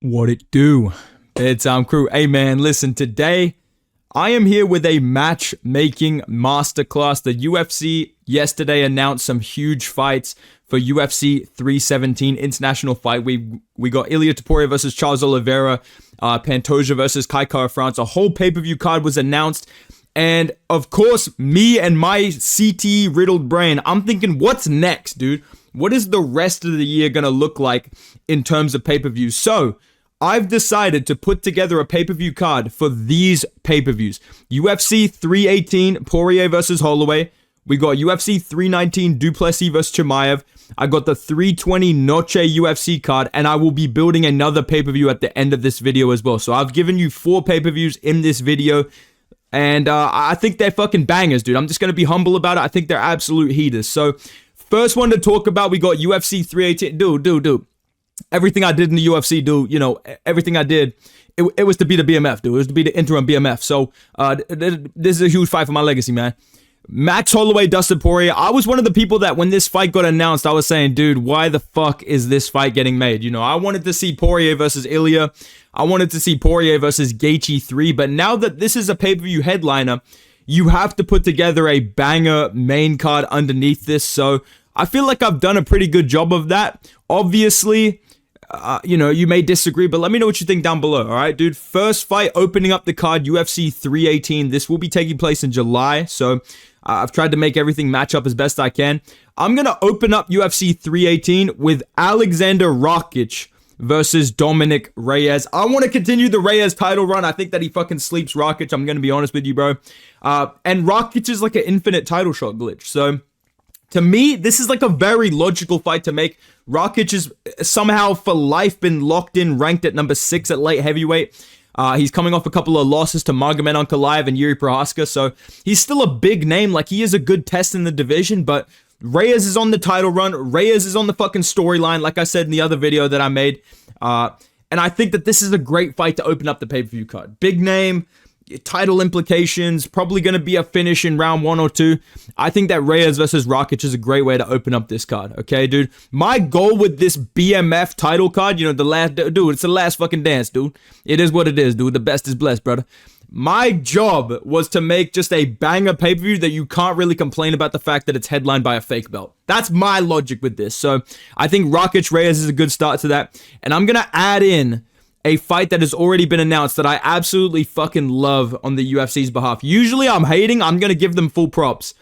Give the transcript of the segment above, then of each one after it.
What it do? Bedtime crew. Hey man, listen, today I am here with a matchmaking masterclass. The UFC yesterday announced some huge fights for UFC 317 international fight. We got Ilia Topuria versus Charles Oliveira, Pantoja versus Kai Kara France. A whole pay-per-view card was announced. And of course, me and my CT riddled brain, I'm thinking, what's next, dude? What is the rest of the year gonna look like in terms of pay-per-views? So I've decided to put together a pay-per-view card for these pay-per-views. UFC 318, Poirier versus Holloway. We got UFC 319, Duplessis versus Chimaev. I got the 320 Noche UFC card, and I will be building another pay-per-view at the end of this video as well. So I've given you 4 pay-per-views in this video, and I think they're fucking bangers, dude. I'm just going to be humble about it. I think they're absolute heaters. So first one to talk about, we got UFC 318. Dude. Everything I did in the UFC, dude, you know, everything I did, it was to be the BMF, dude. It was to be the interim BMF. So, this is a huge fight for my legacy, man. Max Holloway, Dustin Poirier. I was one of the people that when this fight got announced, I was saying, dude, why the fuck is this fight getting made? You know, I wanted to see Poirier versus Ilia. I wanted to see Poirier versus Gaethje 3. But now that this is a pay-per-view headliner, you have to put together a banger main card underneath this. So, I feel like I've done a pretty good job of that. Obviously, you know, you may disagree, but let me know what you think down below, all right, dude? First fight opening up the card, UFC 318. This will be taking place in July, so I've tried to make everything match up as best I can. I'm going to open up UFC 318 with Alexander Rakic versus Dominic Reyes. I want to continue the Reyes title run. I think that he fucking sleeps Rakic. I'm going to be honest with you, bro. And Rakic is like an infinite title shot glitch, so to me, this is like a very logical fight to make. Rakic is somehow for life been locked in, ranked at number 6 at light heavyweight. He's coming off a couple of losses to Magomed Ankalaev and Yuri Prohaska, so he's still a big name. Like, he is a good test in the division, but Reyes is on the title run. Reyes is on the fucking storyline, like I said in the other video that I made. And I think that this is a great fight to open up the pay-per-view card. Big name, title implications, probably going to be a finish in round 1 or 2. I think that Reyes versus Rakic is a great way to open up this card, okay, dude? My goal with this BMF title card, you know, it's the last fucking dance, dude. It is what it is, dude. The best is blessed, brother. My job was to make just a banger pay-per-view that you can't really complain about the fact that it's headlined by a fake belt. That's my logic with this. So I think Rakic Reyes is a good start to that. And I'm going to add in a fight that has already been announced that I absolutely fucking love on the UFC's behalf. Usually I'm hating, I'm going to give them full props.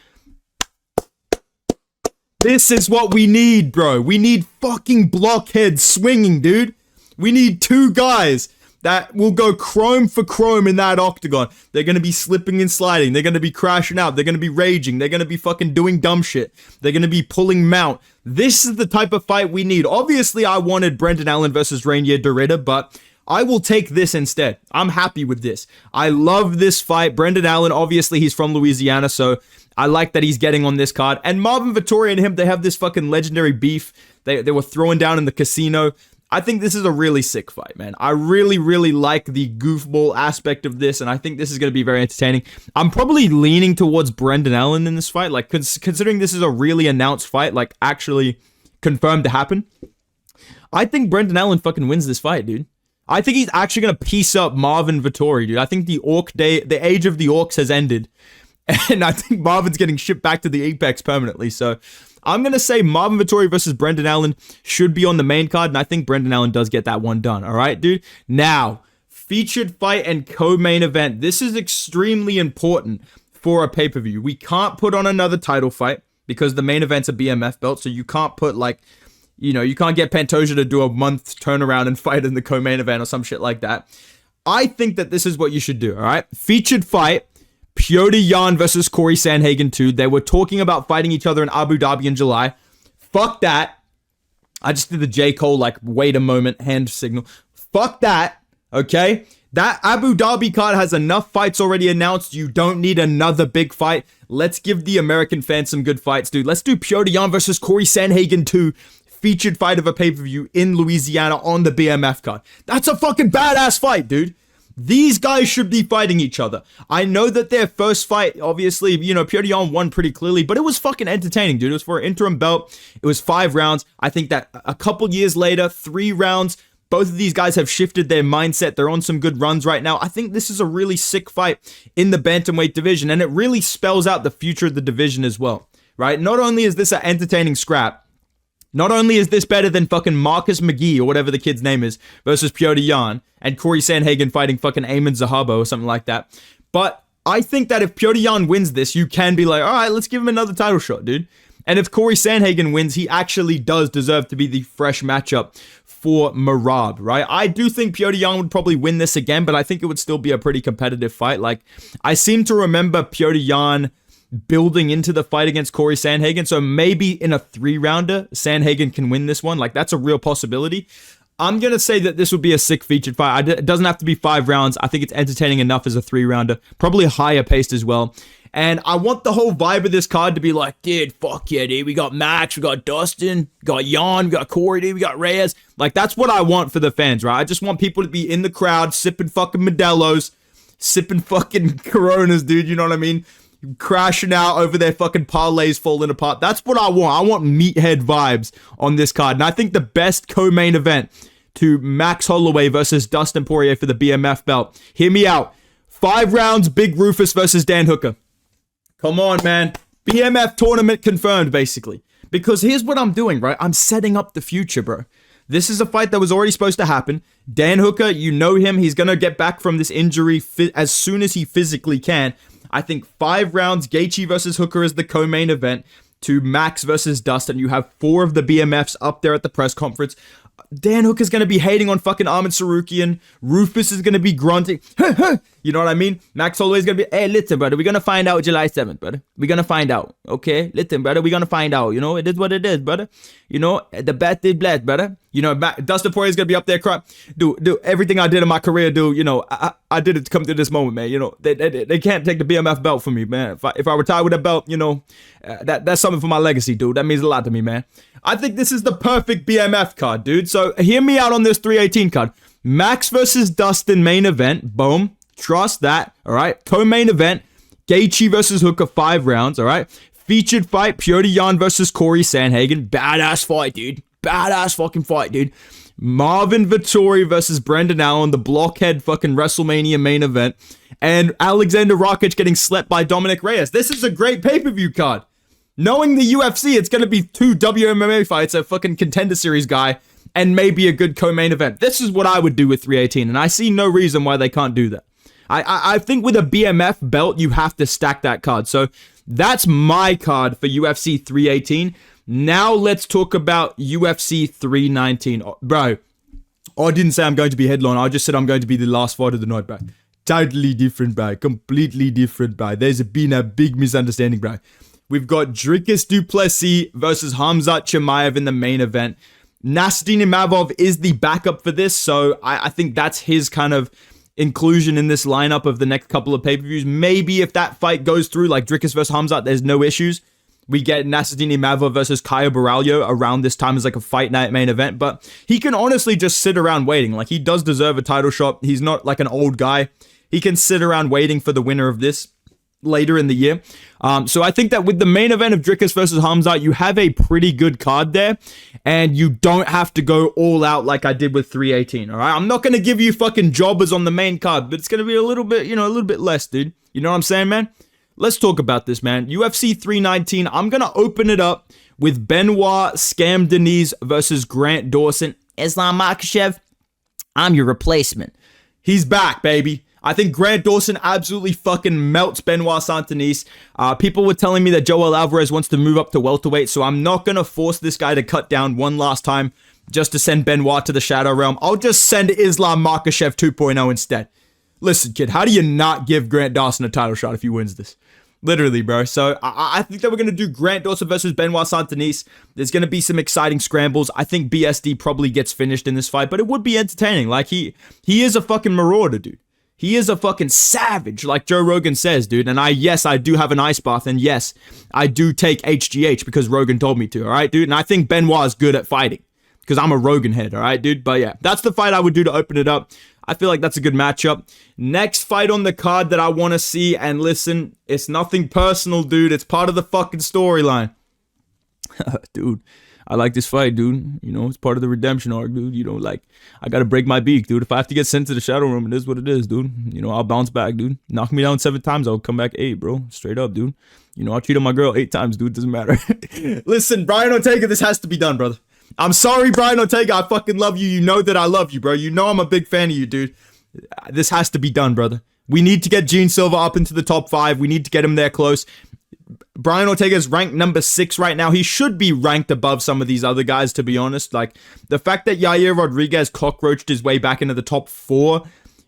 This is what we need, bro. We need fucking blockheads swinging, dude. We need 2 guys that will go chrome for chrome in that octagon. They're going to be slipping and sliding. They're going to be crashing out. They're going to be raging. They're going to be fucking doing dumb shit. They're going to be pulling mount. This is the type of fight we need. Obviously, I wanted Brendan Allen versus Reinier Dorita, but I will take this instead. I'm happy with this. I love this fight. Brendan Allen, obviously, he's from Louisiana, so I like that he's getting on this card. And Marvin Vettori and him, they have this fucking legendary beef. They were throwing down in the casino. I think this is a really sick fight, man. I really, really like the goofball aspect of this, and I think this is going to be very entertaining. I'm probably leaning towards Brendan Allen in this fight, like, considering this is a really announced fight, like, actually confirmed to happen. I think Brendan Allen fucking wins this fight, dude. I think he's actually going to piece up Marvin Vettori, dude. I think the age of the Orcs has ended. And I think Marvin's getting shipped back to the Apex permanently. So I'm going to say Marvin Vettori versus Brendan Allen should be on the main card. And I think Brendan Allen does get that one done. All right, dude? Now, featured fight and co-main event. This is extremely important for a pay-per-view. We can't put on another title fight because the main event's a BMF belt. So you can't put like, you know, you can't get Pantoja to do a month turnaround and fight in the co-main event or some shit like that. I think that this is what you should do, all right? Featured fight, Petr Yan versus Corey Sandhagen 2. They were talking about fighting each other in Abu Dhabi in July. Fuck that. I just did the J. Cole, like, wait a moment, hand signal. Fuck that, okay? That Abu Dhabi card has enough fights already announced. You don't need another big fight. Let's give the American fans some good fights, dude. Let's do Petr Yan versus Corey Sandhagen 2. Featured fight of a pay-per-view in Louisiana on the BMF card. That's a fucking badass fight, dude. These guys should be fighting each other. I know that their first fight, obviously, you know, Petr Yan won pretty clearly, but it was fucking entertaining, dude. It was for an interim belt. It was 5 rounds. I think that a couple years later, 3 rounds, Both of these guys have shifted their mindset. They're on some good runs right now. I think this is a really sick fight in the bantamweight division, and it really spells out the future of the division as well, right? Not only is this an entertaining scrap, not only is this better than fucking Marcus McGee or whatever the kid's name is versus Piotr Jan and Corey Sandhagen fighting fucking Eamon Zahabo or something like that, but I think that if Piotr Jan wins this, you can be like, all right, let's give him another title shot, dude. And if Corey Sandhagen wins, he actually does deserve to be the fresh matchup for Merab, right? I do think Piotr Jan would probably win this again, but I think it would still be a pretty competitive fight. Like, I seem to remember Piotr Jan building into the fight against Corey Sandhagen, so maybe in a 3-rounder, Sandhagen can win this one. Like, that's a real possibility. I'm going to say that this would be a sick featured fight. It doesn't have to be 5 rounds. I think it's entertaining enough as a 3-rounder. Probably higher paced as well. And I want the whole vibe of this card to be like, dude, fuck yeah, dude. We got Max, we got Dustin, we got Jan, we got Corey, dude, we got Reyes. Like, that's what I want for the fans, right? I just want people to be in the crowd, sipping fucking Modelo's, sipping fucking Coronas, dude. You know what I mean? Crashing out over their fucking parlays falling apart. That's what I want. I want meathead vibes on this card. And I think the best co-main event to Max Holloway versus Dustin Poirier for the BMF belt. Hear me out. 5 rounds, Big Rufus versus Dan Hooker. Come on, man. BMF tournament confirmed, basically. Because here's what I'm doing, right? I'm setting up the future, bro. This is a fight that was already supposed to happen. Dan Hooker, you know him. He's going to get back from this injury as soon as he physically can. I think 5 rounds, Gaethje versus Hooker is the co-main event to Max versus Dustin. You have 4 of the BMFs up there at the press conference. Dan Hooker's going to be hating on fucking Ahmed Sarukian. Rufus is going to be grunting. You know what I mean? Max Holloway's going to be, hey, listen, brother, we're going to find out July 7th, brother. We're going to find out, okay? Listen, brother, we're going to find out. You know, it is what it is, brother. You know, the best is blessed, brother. You know, Dustin Poirier's going to be up there crying. Dude, everything I did in my career, dude, you know, I did it to come to this moment, man. You know, they can't take the BMF belt from me, man. If I retire with a belt, you know, that's something for my legacy, dude. That means a lot to me, man. I think this is the perfect BMF card, dude. So hear me out on this 318 card. Max versus Dustin main event. Boom. Trust that. All right. Co-main event. Gaethje versus Hooker 5 rounds. All right. Featured fight. Piotr Jan versus Corey Sandhagen. Badass fight, dude. Badass fucking fight, dude. Marvin Vettori versus Brendan Allen. The blockhead fucking WrestleMania main event. And Alexander Rakic getting slept by Dominic Reyes. This is a great pay-per-view card. Knowing the UFC, it's going to be 2 WMMA fights, a fucking contender series guy, and maybe a good co-main event. This is what I would do with 318, and I see no reason why they can't do that. I think with a BMF belt, you have to stack that card. So that's my card for UFC 318. Now let's talk about UFC 319. Bro, I didn't say I'm going to be headline. I just said I'm going to be the last fight of the night, bro. Totally different, bro. Completely different, bro. There's been a big misunderstanding, bro. We've got Dricus du Plessis versus Khamzat Chimaev in the main event. Nasruddin Imavov is the backup for this, so I think that's his kind of inclusion in this lineup of the next couple of pay-per-views. Maybe if that fight goes through, like Dricus versus Khamzat, there's no issues. We get Nasruddin Imavov versus Caio Borralho around this time as like a fight night main event, but he can honestly just sit around waiting. Like, he does deserve a title shot. He's not like an old guy. He can sit around waiting for the winner of this later in the year. So I think that with the main event of Dricus versus Khamzat, you have a pretty good card there, and you don't have to go all out like I did with 318, all right? I'm not going to give you fucking jobbers on the main card, but it's going to be a little bit, you know, a little bit less, dude. You know what I'm saying, man? Let's talk about this, man. UFC 319, I'm going to open it up with Benoit Scam Denise versus Grant Dawson. Islam Makhachev, I'm your replacement. He's back, baby. I think Grant Dawson absolutely fucking melts Benoit Saint-Denis. People were telling me that Joel Alvarez wants to move up to welterweight, so I'm not going to force this guy to cut down one last time just to send Benoit to the Shadow Realm. I'll just send Islam Makhachev 2.0 instead. Listen, kid, how do you not give Grant Dawson a title shot if he wins this? Literally, bro. So I think that we're going to do Grant Dawson versus Benoit Saint-Denis. There's going to be some exciting scrambles. I think BSD probably gets finished in this fight, but it would be entertaining. Like, he is a fucking marauder, dude. He is a fucking savage, like Joe Rogan says, dude. And yes, I do have an ice bath. And yes, I do take HGH because Rogan told me to, all right, dude? And I think Benoit is good at fighting because I'm a Rogan head, all right, dude? But yeah, that's the fight I would do to open it up. I feel like that's a good matchup. Next fight on the card that I want to see, and listen, it's nothing personal, dude. It's part of the fucking storyline. Dude, I like this fight, dude. You know, it's part of the redemption arc, dude. You know, like, I gotta break my beak, dude. If I have to get sent to the shadow room, it is what it is, dude. You know, I'll bounce back, dude. Knock me down 7 times, I'll come back 8, bro. Straight up, dude. You know, I cheated on my girl 8 times, dude. Doesn't matter. Listen, Brian Ortega, this has to be done, brother. I'm sorry, Brian Ortega. I fucking love you. You know that I love you, bro. You know I'm a big fan of you, dude. This has to be done, brother. We need to get Gene Silva up into the top 5. We need to get him there close. Brian Ortega is ranked number 6 right now. He should be ranked above some of these other guys, to be honest. Like, the fact that Yair Rodriguez cockroached his way back into the top 4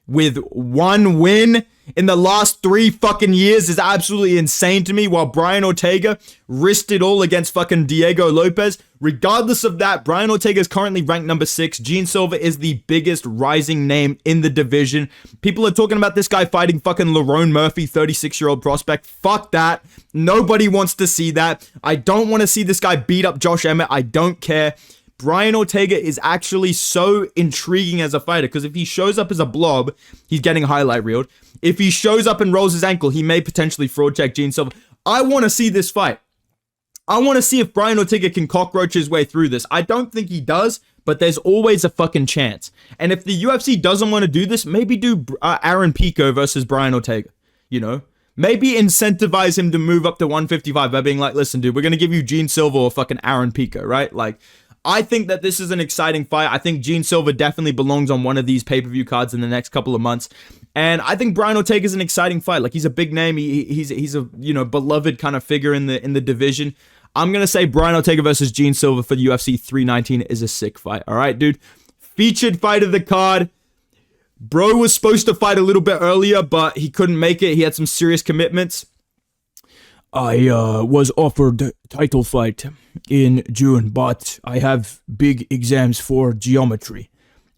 with 1 win in the last 3 fucking years is absolutely insane to me, while Brian Ortega risked it all against fucking Diego Lopez. Regardless of that, Brian Ortega is currently ranked number 6. Gene Silva is the biggest rising name in the division. People are talking about this guy fighting fucking Lerone Murphy, 36-year-old prospect. Fuck that. Nobody wants to see that. I don't want to see this guy beat up Josh Emmett. I don't care. Brian Ortega is actually so intriguing as a fighter, because if he shows up as a blob, he's getting highlight reeled. If he shows up and rolls his ankle, he may potentially fraud check Gene Silva. I want to see this fight. I want to see if Brian Ortega can cockroach his way through this. I don't think he does, but there's always a fucking chance. And if the UFC doesn't want to do this, maybe do Aaron Pico versus Brian Ortega, you know? Maybe incentivize him to move up to 155 by being like, listen, dude, we're going to give you Gene Silva or fucking Aaron Pico, right? Like, I think that this is an exciting fight. I think Gene Silva definitely belongs on one of these pay-per-view cards in the next couple of months. And I think Brian Ortega is an exciting fight. Like, he's a big name. He's a, you know, beloved kind of figure in the division. I'm going to say Brian Ortega versus Gene Silva for the UFC 319 is a sick fight. All right, dude. Featured fight of the card. Bro was supposed to fight a little bit earlier, but he couldn't make it. He had some serious commitments. I was offered title fight in June, but I have big exams for geometry,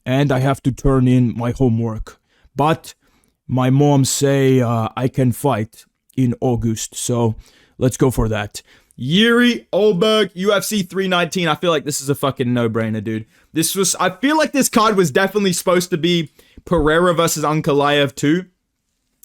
and I have to turn in my homework. But my mom say I can fight in August, so let's go for that. Yuri Olberg, UFC 319. I feel like this is a fucking no-brainer, dude. I feel like this card was definitely supposed to be Pereira versus Ankalaev too.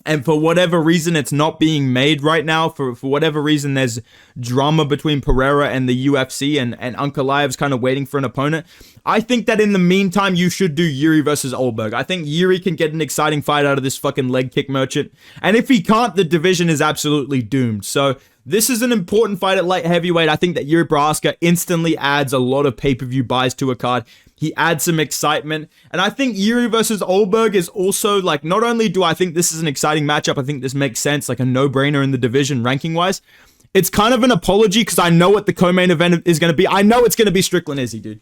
And for whatever reason, it's not being made right now. For whatever reason, there's drama between Pereira and the UFC, and Ankalaev's kind of waiting for an opponent. I think that in the meantime, you should do Yuri versus Olberg. I think Yuri can get an exciting fight out of this fucking leg kick merchant. And if he can't, the division is absolutely doomed. So this is an important fight at light heavyweight. I think that Yuri Prochazka instantly adds a lot of pay-per-view buys to a card. He adds some excitement. And I think Yuri versus Olberg is also, like, not only do I think this is an exciting matchup, I think this makes sense, like a no-brainer in the division ranking-wise. It's kind of an apology because I know what the co-main event is going to be. I know it's going to be Strickland Izzy, dude.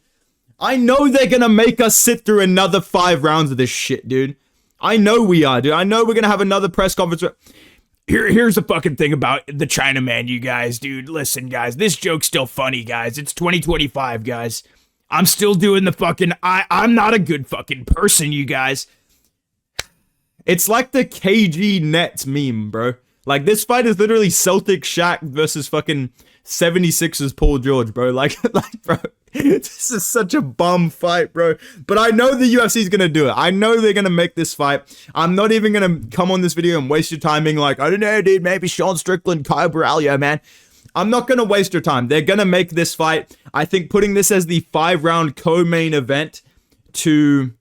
I know they're going to make us sit through another 5 rounds of this shit, dude. I know we are, dude. I know we're going to have another press conference. Here's the fucking thing about the Chinaman, you guys, dude. Listen, guys, this joke's still funny, guys. It's 2025, guys. I'm still doing the fucking, I'm not a good fucking person, you guys. It's like the KG Nets meme, bro. Like, this fight is literally Celtic Shaq versus fucking 76ers Paul George, bro. Like, bro, this is such a bum fight, bro. But I know the UFC is going to do it. I know they're going to make this fight. I'm not even going to come on this video and waste your time being like, I don't know, dude, maybe Sean Strickland, Kyle Borralho, man. I'm not going to waste your time. They're going to make this fight. I think putting this as the 5-round co-main event to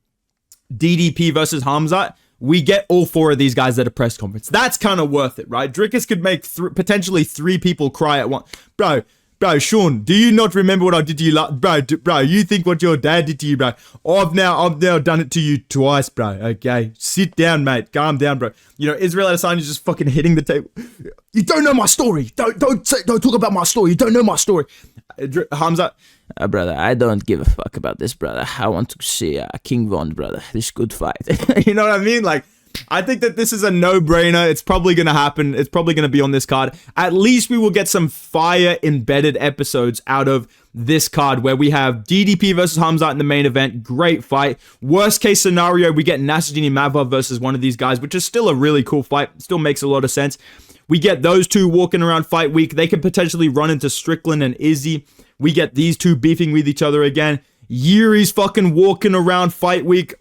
DDP versus Hamzat, we get all 4 of these guys at a press conference. That's kind of worth it, right? Drickus could make potentially 3 people cry at once. Bro, Sean, do you not remember what I did to you? Bro, you think what your dad did to you, bro? I've now done it to you twice, bro. Okay, sit down, mate. Calm down, bro. You know, Israel Adesanya is just fucking hitting the table. You don't know my story. Don't talk about my story. You don't know my story. Hamza, brother, I don't give a fuck about this, brother. I want to see King Von, brother. This good fight. You know what I mean? Like, I think that this is a no-brainer. It's probably going to happen. It's probably going to be on this card. At least we will get some fire-embedded episodes out of this card where we have DDP versus Hamzat in the main event. Great fight. Worst case scenario, we get Nasruddin Imavov versus one of these guys, which is still a really cool fight. Still makes a lot of sense. We get those two walking around fight week. They could potentially run into Strickland and Izzy. We get these two beefing with each other again. Yuri's fucking walking around fight week.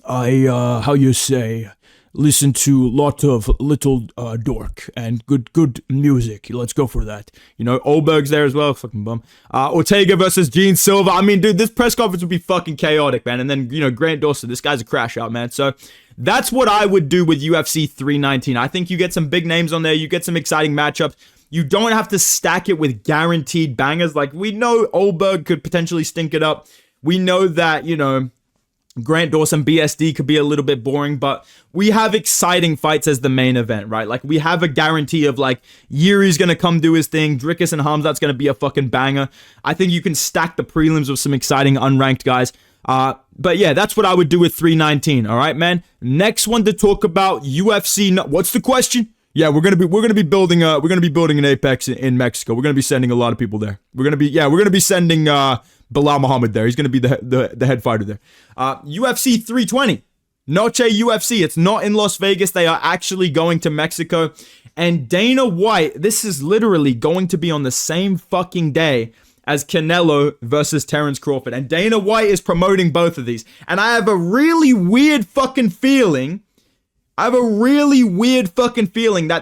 How you say, listen to a lot of Little Dork and good music. Let's go for that. You know, Oldberg's there as well. Fucking bum. Ortega versus Gene Silva. I mean, dude, this press conference would be fucking chaotic, man. And then, you know, Grant Dawson, this guy's a crash out, man. So that's what I would do with UFC 319. I think you get some big names on there. You get some exciting matchups. You don't have to stack it with guaranteed bangers. Like, we know Oldberg could potentially stink it up. We know that, you know, Grant Dawson, BSD could be a little bit boring, but we have exciting fights as the main event, right? Like, we have a guarantee of, like, Yuri's going to come do his thing. Dricus and Hamzat's going to be a fucking banger. I think you can stack the prelims with some exciting unranked guys. But yeah, that's what I would do with 319. All right, man. Next one to talk about, UFC. What's the question? Yeah, we're gonna be building an Apex in Mexico. We're gonna be sending a lot of people there. We're gonna be sending Bilal Muhammad there. He's gonna be the head fighter there. UFC 320, Noche UFC. It's not in Las Vegas. They are actually going to Mexico. And Dana White, this is literally going to be on the same fucking day as Canelo versus Terence Crawford. And Dana White is promoting both of these. And I have a really weird fucking feeling that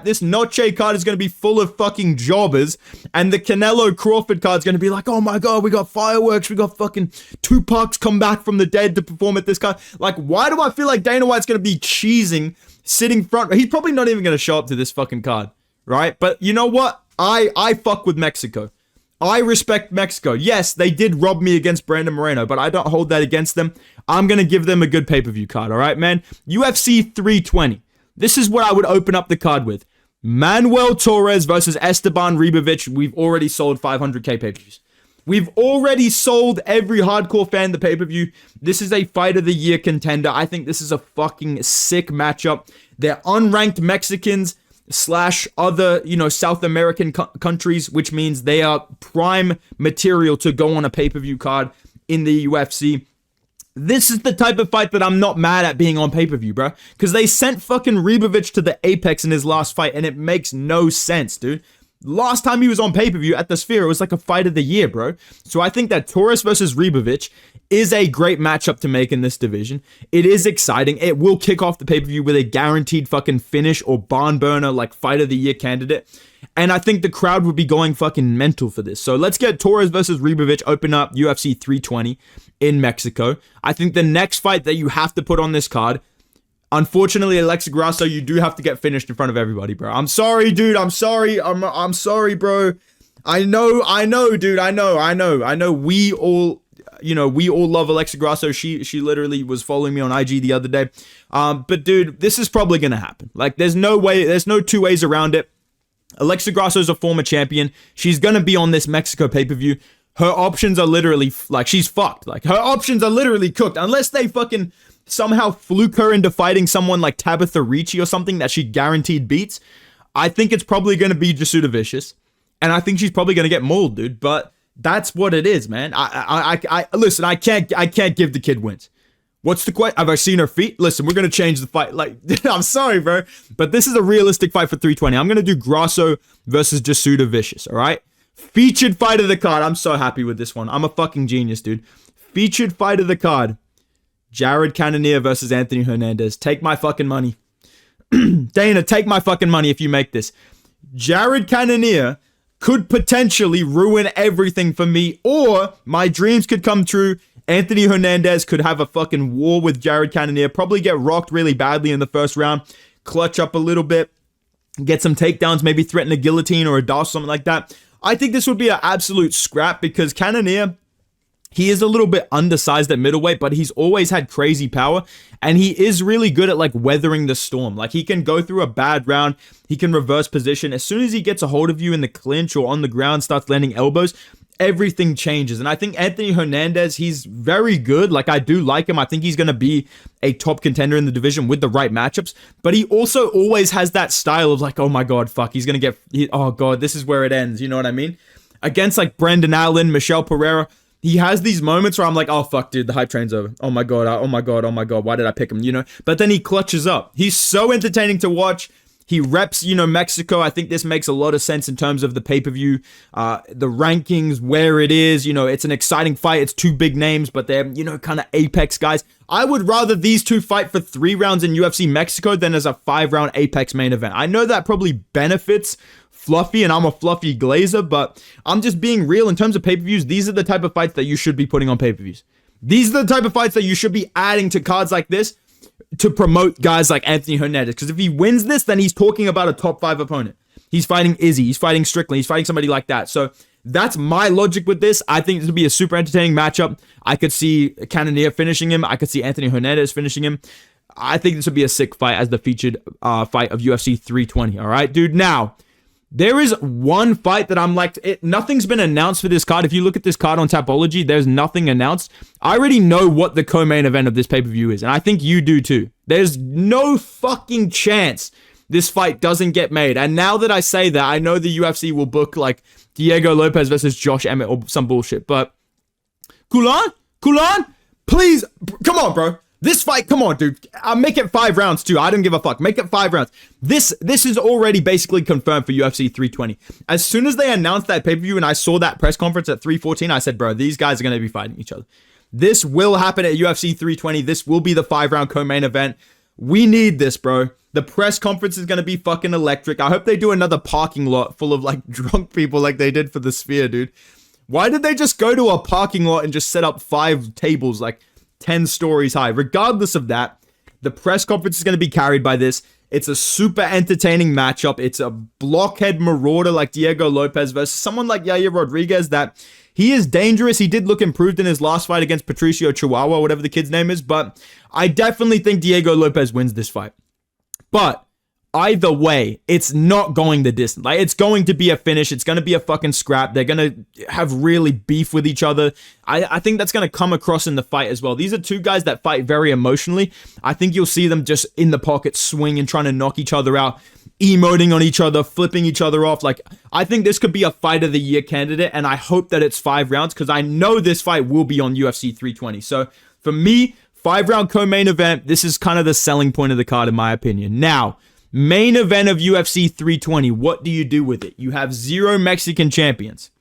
this Noche card is going to be full of fucking jobbers, and the Canelo Crawford card is going to be like, oh my god, we got fireworks, we got fucking Tupac's come back from the dead to perform at this card. Like, why do I feel like Dana White's going to be cheesing, sitting front? He's probably not even going to show up to this fucking card, right? But you know what? I fuck with Mexico. I respect Mexico. Yes, they did rob me against Brandon Moreno, but I don't hold that against them. I'm going to give them a good pay-per-view card, all right, man? UFC 320. This is what I would open up the card with. Manuel Torres versus Esteban Ribovic. We've already sold 500k pay-per-views. We've already sold every hardcore fan the pay-per-view. This is a fight of the year contender. I think this is a fucking sick matchup. They're unranked Mexicans / other, you know, South American countries, which means they are prime material to go on a pay-per-view card in the UFC. This is the type of fight that I'm not mad at being on pay-per-view, bro. Because they sent fucking Ribovic to the Apex in his last fight, and it makes no sense, dude. Last time he was on pay-per-view at the Sphere, it was like a fight of the year, bro. So I think that Torres versus Ribovic is a great matchup to make in this division. It is exciting. It will kick off the pay-per-view with a guaranteed fucking finish or barn burner, like fight of the year candidate. And I think the crowd would be going fucking mental for this. So let's get Torres versus Ribovic open up UFC 320 in Mexico. I think the next fight that you have to put on this card, unfortunately, Alexa Grasso, you do have to get finished in front of everybody, bro. I'm sorry, dude. I'm sorry. I'm sorry, bro. I know, dude. I know. We all love Alexa Grasso. She literally was following me on IG the other day. But dude, this is probably gonna happen. Like, there's no two ways around it. Alexa Grasso is a former champion. She's gonna be on this Mexico pay-per-view. Her options are literally, like, she's fucked. Like, her options are literally cooked. Unless they fucking somehow fluke her into fighting someone like Tabitha Ricci or something that she guaranteed beats, I think it's probably going to be Jasuda Vicious. And I think she's probably going to get mauled, dude. But that's what it is, man. Listen, I can't give the kid wins. What's the question? Have I seen her feet? Listen, we're going to change the fight. Like, I'm sorry, bro. But this is a realistic fight for 320. I'm going to do Grasso versus Jasuda Vicious, all right? Featured fight of the card. I'm so happy with this one. I'm a fucking genius, dude. Featured fight of the card. Jared Cannonier versus Anthony Hernandez. Take my fucking money. Dana, take my fucking money if you make this. Jared Cannonier could potentially ruin everything for me, or my dreams could come true. Anthony Hernandez could have a fucking war with Jared Cannonier, probably get rocked really badly in the first round, clutch up a little bit, get some takedowns, maybe threaten a guillotine or a DOS, something like that. I think this would be an absolute scrap because Cannonier, he is a little bit undersized at middleweight, but he's always had crazy power, and he is really good at, like, weathering the storm. Like, he can go through a bad round, he can reverse position. As soon as he gets a hold of you in the clinch or on the ground, starts landing elbows, everything changes. And I think Anthony Hernandez, he's very good. Like, I do like him. I think he's going to be a top contender in the division with the right matchups. But he also always has that style of, like, oh my God, fuck, he's going to get, oh God, this is where it ends. You know what I mean? Against, like, Brendan Allen, Michelle Pereira, he has these moments where I'm like, oh fuck, dude, the hype train's over. Oh my God, why did I pick him? You know? But then he clutches up. He's so entertaining to watch. He reps, Mexico. I think this makes a lot of sense in terms of the pay-per-view, the rankings, where it is. It's an exciting fight. It's two big names, but they're, kind of apex guys. I would rather these two fight for 3 rounds in UFC Mexico than as a 5-round Apex main event. I know that probably benefits Fluffy, and I'm a Fluffy Glazer, but I'm just being real in terms of pay-per-views. These are the type of fights that you should be putting on pay-per-views. These are the type of fights that you should be adding to cards like this to promote guys like Anthony Hernandez. Because if he wins this, then he's talking about a top 5 opponent. He's fighting Izzy. He's fighting Strickland. He's fighting somebody like that. So that's my logic with this. I think this would be a super entertaining matchup. I could see Cannonier finishing him. I could see Anthony Hernandez finishing him. I think this would be a sick fight as the featured fight of UFC 320. All right, dude. Now, there is one fight that I'm like, nothing's been announced for this card. If you look at this card on Tapology, there's nothing announced. I already know what the co-main event of this pay-per-view is, and I think you do too. There's no fucking chance this fight doesn't get made. And now that I say that, I know the UFC will book like Diego Lopez versus Josh Emmett or some bullshit. But Kulan, please, come on, bro. This fight, come on, dude. I'll make it 5 rounds too. I don't give a fuck. Make it 5 rounds. This is already basically confirmed for UFC 320. As soon as they announced that pay-per-view and I saw that press conference at 314, I said, bro, these guys are going to be fighting each other. This will happen at UFC 320. This will be the 5-round co-main event. We need this, bro. The press conference is going to be fucking electric. I hope they do another parking lot full of like drunk people like they did for the Sphere, dude. Why did they just go to a parking lot and just set up 5 tables like 10 stories high? Regardless of that, the press conference is going to be carried by this. It's a super entertaining matchup. It's a blockhead marauder like Diego Lopez versus someone like Yair Rodriguez that he is dangerous. He did look improved in his last fight against Patricio Chihuahua, whatever the kid's name is, but I definitely think Diego Lopez wins this fight. But either way, it's not going the distance. Like, it's going to be a finish. It's going to be a fucking scrap. They're going to have really beef with each other. I think that's going to come across in the fight as well. These are two guys that fight very emotionally. I think you'll see them just in the pocket swinging, trying to knock each other out, emoting on each other, flipping each other off. Like, I think this could be a fight of the year candidate, and I hope that it's 5 rounds because I know this fight will be on UFC 320. So for me, 5-round co-main event, this is kind of the selling point of the card in my opinion. Now, main event of UFC 320, what do you do with it? You have 0 Mexican champions.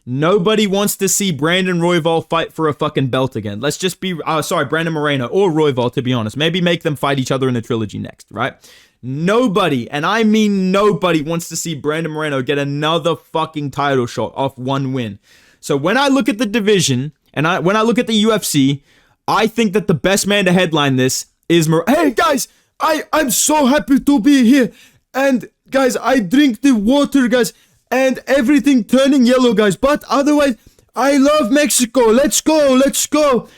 Nobody wants to see Brandon Royval fight for a fucking belt again. Let's just be, Brandon Moreno or Royval, to be honest. Maybe make them fight each other in a trilogy next, right? Nobody, and I mean nobody, wants to see Brandon Moreno get another fucking title shot off 1 win. So when I look at the division, and when I look at the UFC, I think that the best man to headline this is Hey guys, I'm so happy to be here. And guys, I drink the water, guys, and everything turning yellow, guys. But otherwise, I love Mexico. Let's go.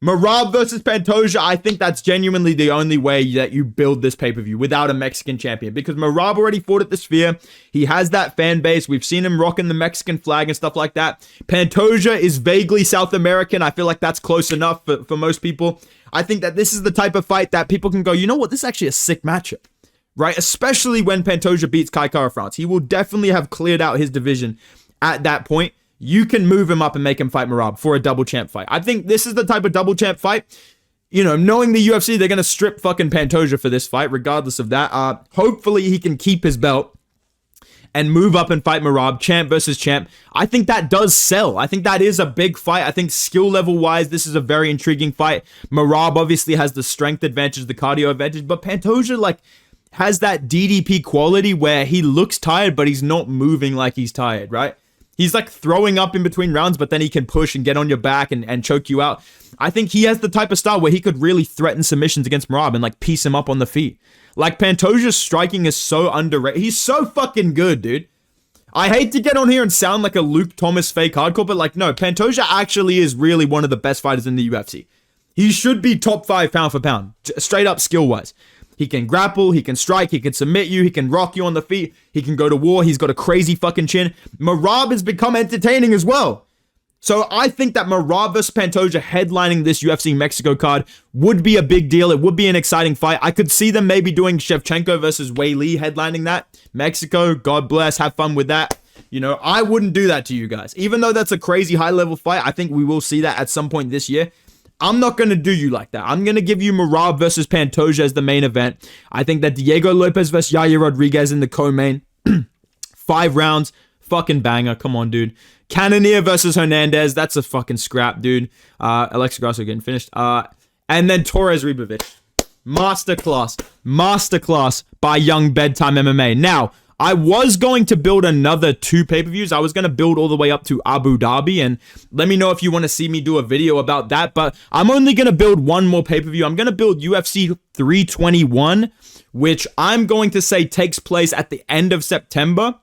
Merab versus Pantoja, I think that's genuinely the only way that you build this pay-per-view without a Mexican champion. Because Merab already fought at the Sphere. He has that fan base. We've seen him rocking the Mexican flag and stuff like that. Pantoja is vaguely South American. I feel like that's close enough for most people. I think that this is the type of fight that people can go, you know what, this is actually a sick matchup, right? Especially when Pantoja beats Kai Kara France. He will definitely have cleared out his division at that point. You can move him up and make him fight Merab for a double champ fight. I think this is the type of double champ fight. You know, knowing the UFC, they're going to strip fucking Pantoja for this fight, regardless of that. Hopefully, he can keep his belt and move up and fight Merab, champ versus champ. I think that does sell. I think that is a big fight. I think skill level wise, this is a very intriguing fight. Merab obviously has the strength advantage, the cardio advantage, but Pantoja, like, has that DDP quality where he looks tired, but he's not moving like he's tired, right? He's like throwing up in between rounds, but then he can push and get on your back and choke you out. I think he has the type of style where he could really threaten submissions against Merab and like piece him up on the feet. Like, Pantoja's striking is so underrated. He's so fucking good, dude. I hate to get on here and sound like a Luke Thomas fake hardcore, but like, no, Pantoja actually is really one of the best fighters in the UFC. He should be top 5 pound for pound, straight up skill-wise. He can grapple, he can strike, he can submit you, he can rock you on the feet, he can go to war, he's got a crazy fucking chin. Merab has become entertaining as well. So I think that Merab versus Pantoja headlining this UFC Mexico card would be a big deal. It would be an exciting fight. I could see them maybe doing Shevchenko versus Wei Li headlining that. Mexico, God bless, have fun with that. You know, I wouldn't do that to you guys. Even though that's a crazy high-level fight, I think we will see that at some point this year. I'm not going to do you like that. I'm going to give you Merab versus Pantoja as the main event. I think that Diego Lopez versus Yair Rodriguez in the co-main. 5 rounds. Fucking banger. Come on, dude. Cannonier versus Hernandez. That's a fucking scrap, dude. Alexa Grasso getting finished. And then Torres Ribovic. Masterclass by Young Bedtime MMA. Now, I was going to build another 2 pay-per-views. I was going to build all the way up to Abu Dhabi, and let me know if you want to see me do a video about that, but I'm only going to build one more pay-per-view. I'm going to build UFC 321, which I'm going to say takes place at the end of September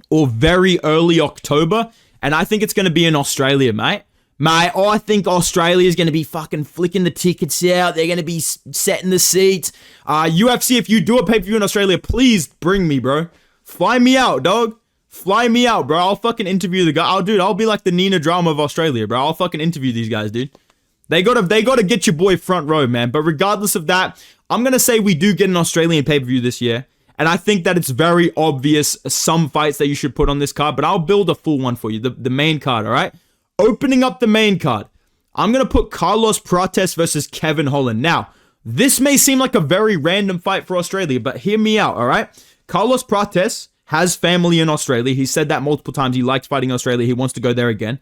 or very early October, and I think it's going to be in Australia, mate. I think Australia's going to be fucking flicking the tickets out. They're going to be setting the seats. UFC, if you do a pay-per-view in Australia, please bring me, bro. Fly me out, dog. Fly me out, bro. I'll fucking interview the guy. I'll be like the Nina Drama of Australia, bro. I'll fucking interview these guys, dude. They gotta get your boy front row, man. But regardless of that, I'm going to say we do get an Australian pay-per-view this year. And I think that it's very obvious some fights that you should put on this card, but I'll build a full one for you. The main card, all right? Opening up the main card, I'm going to put Carlos Prates versus Kevin Holland. Now, this may seem like a very random fight for Australia, but hear me out, all right? Carlos Prates has family in Australia. He said that multiple times. He likes fighting in Australia. He wants to go there again.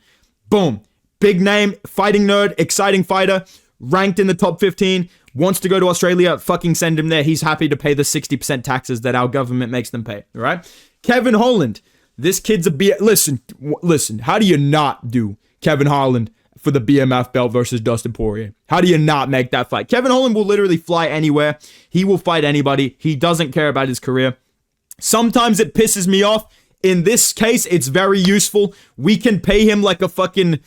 Boom. Big name, fighting nerd, exciting fighter, ranked in the top 15, wants to go to Australia. Fucking send him there. He's happy to pay the 60% taxes that our government makes them pay, all right? Kevin Holland. This kid's listen, how do you not do Kevin Holland for the BMF belt versus Dustin Poirier? How do you not make that fight? Kevin Holland will literally fly anywhere. He will fight anybody. He doesn't care about his career. Sometimes it pisses me off. In this case, it's very useful. We can pay him like a fucking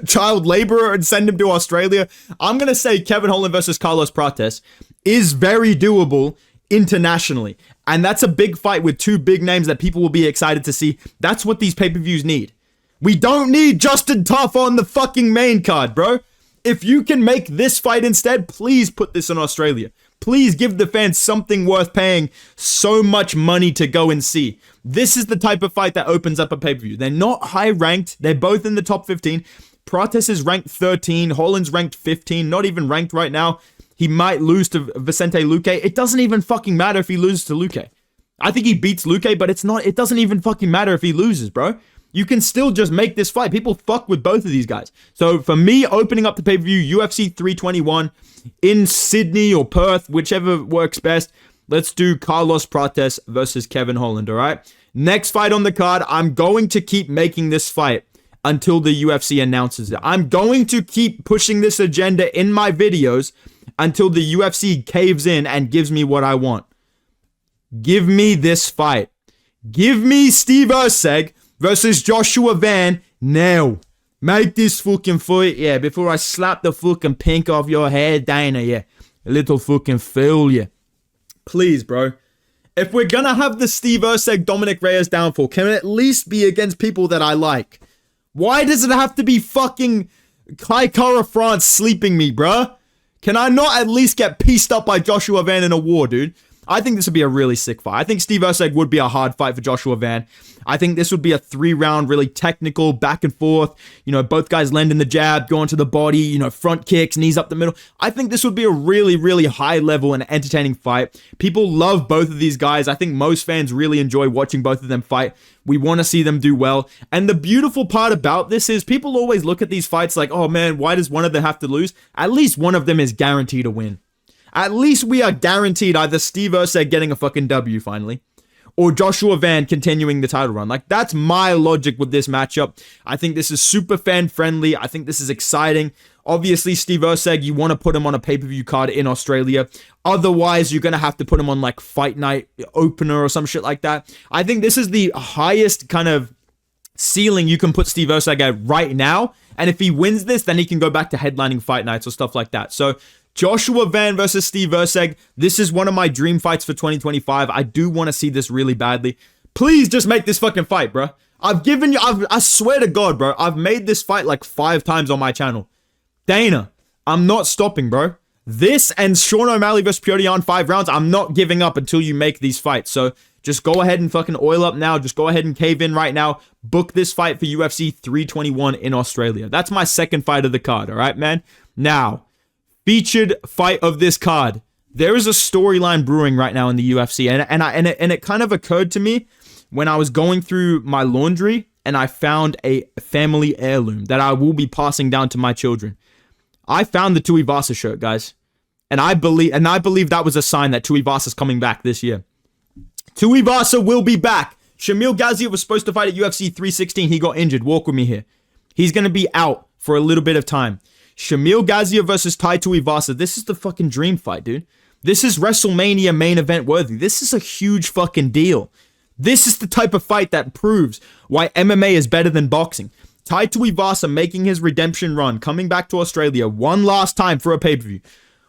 child laborer and send him to Australia. I'm going to say Kevin Holland versus Carlos Prates is very doable internationally. And that's a big fight with 2 big names that people will be excited to see. That's what these pay-per-views need. We don't need Justin Tough on the fucking main card, bro. If you can make this fight instead, please put this in Australia. Please give the fans something worth paying so much money to go and see. This is the type of fight that opens up a pay-per-view. They're not high-ranked. They're both in the top 15. Prates is ranked 13. Holland's ranked 15. Not even ranked right now. He might lose to Vicente Luque. It doesn't even fucking matter if he loses to Luque. I think he beats Luque, but it doesn't even fucking matter if he loses, bro. You can still just make this fight. People fuck with both of these guys. So for me, opening up the pay-per-view, UFC 321 in Sydney or Perth, whichever works best. Let's do Carlos Prates versus Kevin Holland, all right? Next fight on the card, I'm going to keep making this fight until the UFC announces it. I'm going to keep pushing this agenda in my videos until the UFC caves in and gives me what I want. Give me this fight. Give me Steve Erceg versus Joshua Van now. Make this fucking fight, yeah, before I slap the fucking pink off your head, Dana, yeah. A little fucking fool, yeah. Please, bro. If we're gonna have the Steve Erceg Dominic Reyes downfall, can it at least be against people that I like? Why does it have to be fucking Kai Kara France sleeping me, bruh? Can I not at least get pieced up by Joshua Van in a war, dude? I think this would be a really sick fight. I think Steve Erceg would be a hard fight for Joshua Van. I think this would be a 3-round, really technical, back and forth. You know, both guys landing the jab, going to the body, you know, front kicks, knees up the middle. I think this would be a really, really high level and entertaining fight. People love both of these guys. I think most fans really enjoy watching both of them fight. We want to see them do well. And the beautiful part about this is people always look at these fights like, oh man, why does one of them have to lose? At least one of them is guaranteed to win. At least we are guaranteed either Steve Erceg getting a fucking W finally, or Joshua Van continuing the title run. Like, that's my logic with this matchup. I think this is super fan-friendly. I think this is exciting. Obviously, Steve Erceg, you want to put him on a pay-per-view card in Australia. Otherwise, you're going to have to put him on, like, Fight Night opener or some shit like that. I think this is the highest kind of ceiling you can put Steve Erceg at right now. And if he wins this, then he can go back to headlining Fight Nights or stuff like that. So, Joshua Van versus Steve Erceg. This is one of my dream fights for 2025. I do want to see this really badly. Please just make this fucking fight, bro. I swear to God, bro, I've made this fight like 5 times on my channel. Dana, I'm not stopping, bro. This and Sean O'Malley versus Petr Yan 5 rounds, I'm not giving up until you make these fights. So just go ahead and fucking oil up now. Just go ahead and cave in right now. Book this fight for UFC 321 in Australia. That's my second fight of the card, all right, man? Now, featured fight of this card. There is a storyline brewing right now in the UFC, and it kind of occurred to me when I was going through my laundry, and I found a family heirloom that I will be passing down to my children. I found the Tuivasa shirt, guys. And I believe that was a sign that Tuivasa's coming back this year. Tuivasa will be back. Shamil Gaziev was supposed to fight at UFC 316. He got injured. Walk with me here. He's going to be out for a little bit of time. Shamil Gaziev versus Tai Tuivasa. This is the fucking dream fight, dude. This is WrestleMania main event worthy. This is a huge fucking deal. This is the type of fight that proves why MMA is better than boxing. Tai Tuivasa making his redemption run, coming back to Australia one last time for a pay-per-view.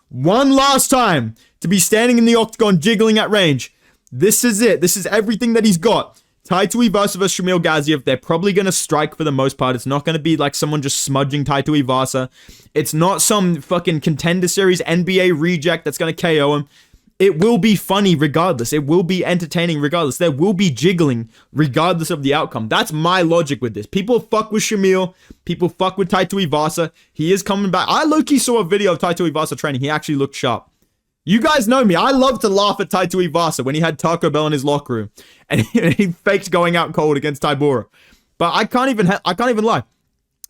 One last time to be standing in the octagon, jiggling at range. This is it. This is everything that he's got. Tai Tuivasa versus Shamil Gaziev. They're probably going to strike for the most part. It's not going to be like someone just smudging Tai Tuivasa. It's not some fucking Contender Series NBA reject that's going to KO him. It will be funny regardless. It will be entertaining regardless. There will be jiggling regardless of the outcome. That's my logic with this. People fuck with Shamil. People fuck with Tai Tuivasa. He is coming back. I low-key saw a video of Tai Tuivasa training. He actually looked sharp. You guys know me. I love to laugh at Tai Tuivasa when he had Taco Bell in his locker room and he faked going out cold against Tybura. But I can't even lie.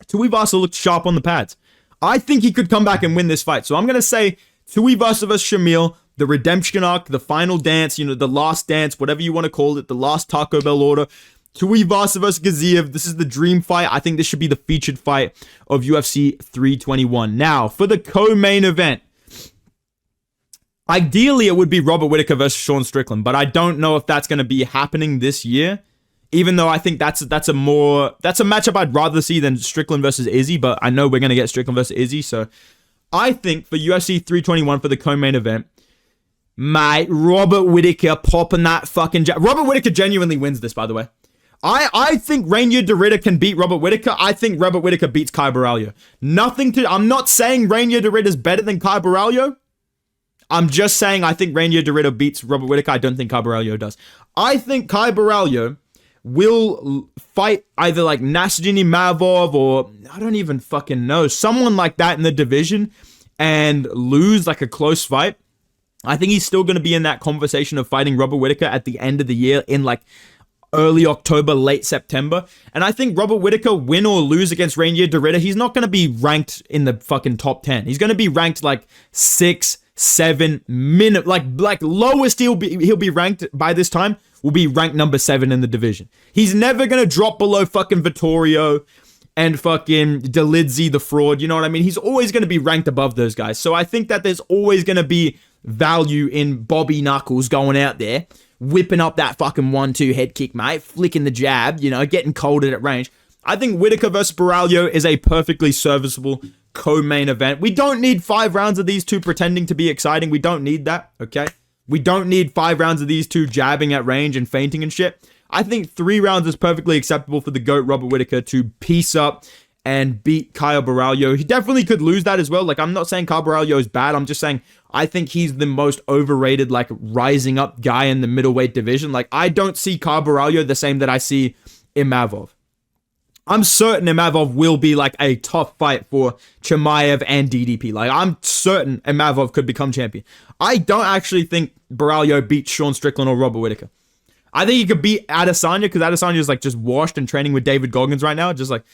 Tuivasa looked sharp on the pads. I think he could come back and win this fight. So I'm going to say Tuivasa versus Shamil, the redemption arc, the final dance, the last dance, whatever you want to call it, the last Taco Bell order. Tuivasa versus Gaziev. This is the dream fight. I think this should be the featured fight of UFC 321. Now, for the co-main event. Ideally, it would be Robert Whittaker versus Sean Strickland, but I don't know if that's going to be happening this year. Even though I think that's a matchup I'd rather see than Strickland versus Izzy, but I know we're going to get Strickland versus Izzy. So I think for UFC 321 for the co-main event, mate, Robert Whittaker popping that fucking Robert Whittaker genuinely wins this, by the way. I think Reinier de Ridder can beat Robert Whittaker. I think Robert Whittaker beats Kai Baralho. I'm not saying Reinier de Ridder is better than Kai Baralho. I'm just saying I think Reinier de Ridder beats Robert Whittaker. I don't think Kai Baralho does. I think Kai Baralho will fight either like Nasruddin Mavov or I don't even fucking know, someone like that in the division and lose like a close fight. I think he's still going to be in that conversation of fighting Robert Whittaker at the end of the year in like early October, late September. And I think Robert Whittaker, win or lose against Reinier de Ridder, he's not going to be ranked in the fucking top 10. He's going to be ranked like 6, 7 minute, like lowest he'll be ranked by this time will be ranked number 7 in the division. He's never gonna drop below fucking Vittorio and fucking Delidze, the fraud. You know what I mean? He's always gonna be ranked above those guys. So I think that there's always gonna be value in Bobby Knuckles going out there, whipping up that fucking 1-2 head kick, mate, flicking the jab, getting colded at range. I think Whittaker versus Baralho is a perfectly serviceable co-main event. We don't need 5 rounds of these two pretending to be exciting. We don't need that, okay? We don't need 5 rounds of these two jabbing at range and feinting and shit. I think 3 rounds is perfectly acceptable for the GOAT Robert Whittaker to piece up and beat Kyle Baralho. He definitely could lose that as well. Like, I'm not saying Kyle Baralho is bad. I'm just saying I think he's the most overrated, like, rising up guy in the middleweight division. Like, I don't see Kyle Baralho the same that I see Imavov. I'm certain Imavov will be like a tough fight for Chimaev and DDP. Like, I'm certain Imavov could become champion. I don't actually think Baralho beats Sean Strickland or Robert Whittaker. I think he could beat Adesanya because Adesanya is like just washed and training with David Goggins right now. Just like,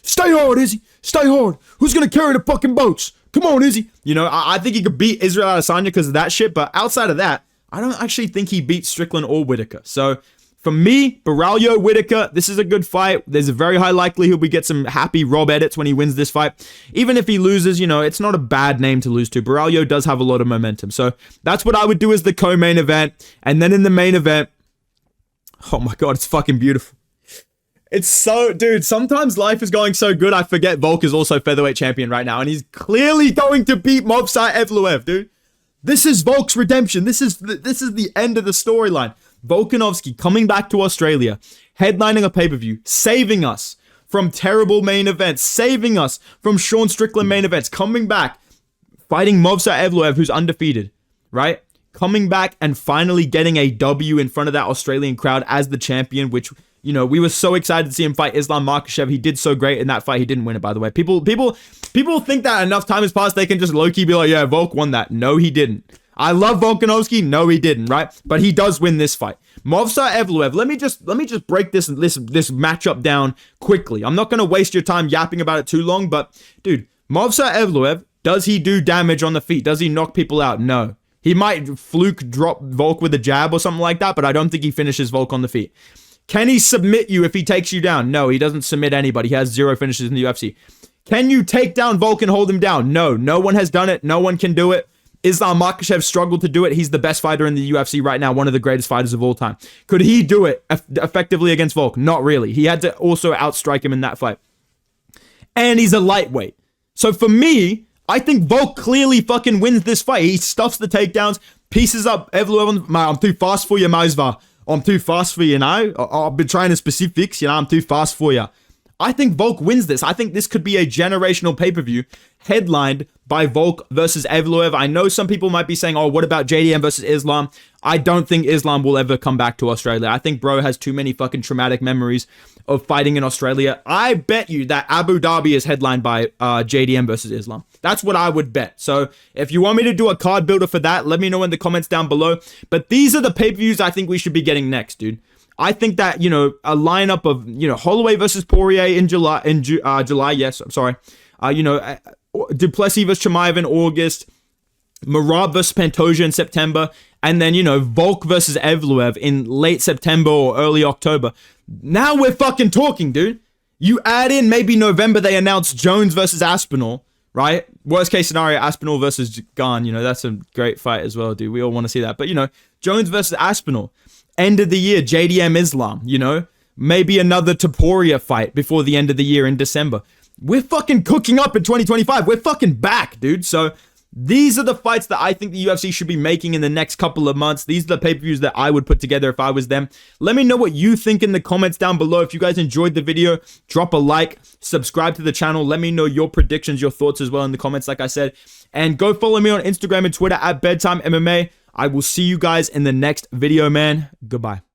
stay hard, Izzy. Stay hard. Who's going to carry the fucking boats? Come on, Izzy. I think he could beat Israel Adesanya because of that shit. But outside of that, I don't actually think he beats Strickland or Whittaker. So for me, Baralho, Whittaker, this is a good fight. There's a very high likelihood we get some happy Rob edits when he wins this fight. Even if he loses, it's not a bad name to lose to. Baralho does have a lot of momentum. So that's what I would do as the co-main event. And then in the main event, oh my God, it's fucking beautiful. It's so, dude, sometimes life is going so good, I forget Volk is also featherweight champion right now. And he's clearly going to beat Movsar Evloev, dude. This is Volk's redemption. This is the end of the storyline. Volkanovski coming back to Australia, headlining a pay-per-view, saving us from terrible main events, saving us from Sean Strickland main events, coming back, fighting Movsar Evloev, who's undefeated, right? Coming back and finally getting a W in front of that Australian crowd as the champion, which, we were so excited to see him fight Islam Makhachev. He did so great in that fight. He didn't win it, by the way. People think that enough time has passed, they can just low-key be like, yeah, Volk won that. No, he didn't. I love Volkanovski. No, he didn't, right? But he does win this fight. Movsar Evloev, let me just break this matchup down quickly. I'm not going to waste your time yapping about it too long, but dude, Movsar Evloev, does he do damage on the feet? Does he knock people out? No. He might fluke drop Volk with a jab or something like that, but I don't think he finishes Volk on the feet. Can he submit you if he takes you down? No, he doesn't submit anybody. He has 0 finishes in the UFC. Can you take down Volk and hold him down? No, no one has done it. No one can do it. Islam Makhachev struggled to do it. He's the best fighter in the UFC right now, one of the greatest fighters of all time. Could he do it effectively against Volk? Not really. He had to also outstrike him in that fight. And he's a lightweight. So for me, I think Volk clearly fucking wins this fight. He stuffs the takedowns, pieces up Evloev. I'm too fast for you, Maisva. I'm too fast for you, you know? I've been trying to specifics, you know? I'm too fast for you. I think Volk wins this. I think this could be a generational pay-per-view headlined by Volk versus Evloev. I know some people might be saying, oh, what about JDM versus Islam? I don't think Islam will ever come back to Australia. I think bro has too many fucking traumatic memories of fighting in Australia. I bet you that Abu Dhabi is headlined by JDM versus Islam. That's what I would bet. So if you want me to do a card builder for that, let me know in the comments down below. But these are the pay-per-views I think we should be getting next, dude. I think that, you know, a lineup of, you know, Holloway versus Poirier in July, yes, I'm sorry. Duplessis versus Chimaev in August, Merab versus Pantoja in September, and then, you know, Volk versus Evloev in late September or early October. Now we're fucking talking, dude. You add in maybe November, they announce Jones versus Aspinall, right? Worst case scenario, Aspinall versus Gane. You know, that's a great fight as well, dude. We all want to see that. But, you know, Jones versus Aspinall. End of the year, JDM Islam, you know? Maybe another Topuria fight before the end of the year in December. We're fucking cooking up in 2025. We're fucking back, dude. So these are the fights that I think the UFC should be making in the next couple of months. These are the pay-per-views that I would put together if I was them. Let me know what you think in the comments down below. If you guys enjoyed the video, drop a like, subscribe to the channel. Let me know your predictions, your thoughts as well in the comments, like I said. And go follow me on Instagram and Twitter at Bedtime MMA. I will see you guys in the next video, man. Goodbye.